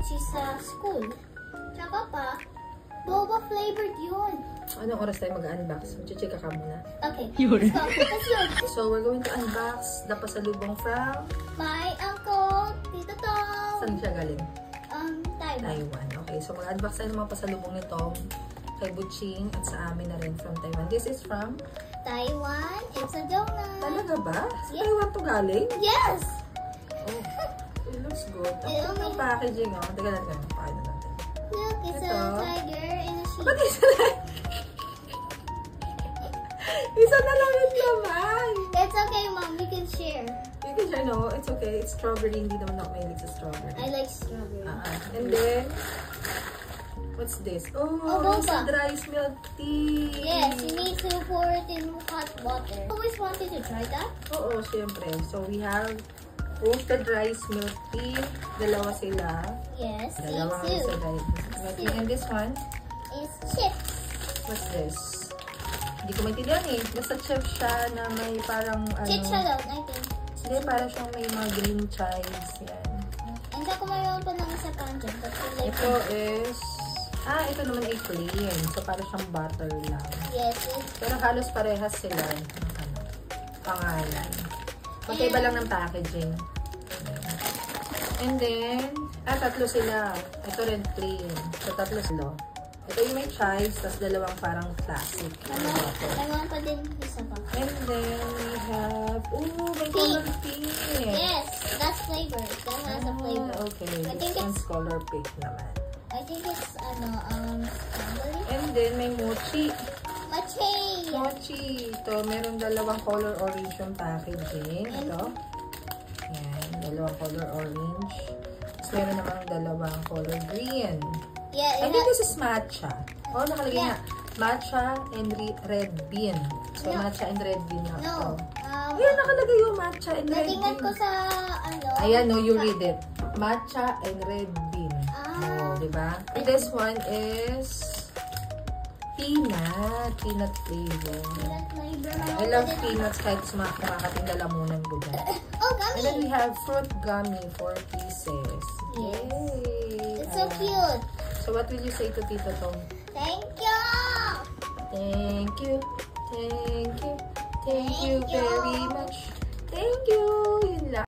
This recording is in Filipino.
she's sa school. Tsaka pa, boba flavored yun. Anong oras tayo mag-unbox? Mag-check ka muna. Okay, let's go. Let's go. So, we're going to unbox the pasalubong from My uncle, Tito Tom. saan siya galing? Taiwan. Taiwan. Okay, so mag-unbox tayo ng mga pasalubong ni Tom kay Butching at sa amin na rin from Taiwan. This is from Taiwan. It's a donut. Talaga ba? Sa Yes. Taiwan to galing? Yes! Oh, it looks good. Ang yung packaging, oh. Teka natin, paano natin. Look, it's Ito. a tiger and a sheep. Ba't isa na? Isa na lang yung laman. It's okay, Mom. We can share. You can share, no? It's okay. It's strawberry. Hindi naman ako mahilig sa strawberry. I like strawberry. And then, what's this? Oh, boba. it's a rice milk tea. Yes, you need to pour it in hot water. I always wanted to try that. Oo, syempre. So, we have roasted rice milk tea. Dalawa sila. Yes, me Dalawang too. roasted rice milk tea. And this one, It's chips. what's this? Hindi ko maintindihan eh. Basta chip siya na may parang Chicharron, I think. Hindi, parang siyang may mga green chives. Yan. And saka mayroon pa ng isa pang dyan. Ito is... ito naman ay plain. So, parang siyang butter lang. Yes, Pero halos parehas sila ng pangalan. Magkaiba lang ng packaging. And then, tatlo sila. Ito rin plain. So, tatlo sila. Ito yung may chives, tapos dalawang parang classic. Mayroon pa din isa pa. And then, we have... may color pink. Yes, that's flavor. That has a flavor. Okay, I think this one's color pink naman. I think it's, strawberry. And then, may mochi. Mochi! Mochi. Ito, meron dalawang color orange yung packaging. Ito. Yan, dalawang color orange. Tapos meron namang dalawang color green. Yeah, I think this is matcha. Oh, nakalagay na. Matcha and red bean. So, No. matcha and red bean na ito. No. Ayan, nakalagay yung matcha and red bean. Natingan ko sa, Ayan, no, you read it. Matcha and red bean. Oh, diba? And this one is peanut flavor. Peanut flavor. I love peanuts kahit kumakating lalamunan ko dyan. Oh, And then we gummy! have fruit gummy, 4 pieces. Yes. Yay! It's so cute. So what will you say to Tito Tom? Thank you! Thank you. Thank you. Thank you Thank you. very much. Thank you. Yun lang.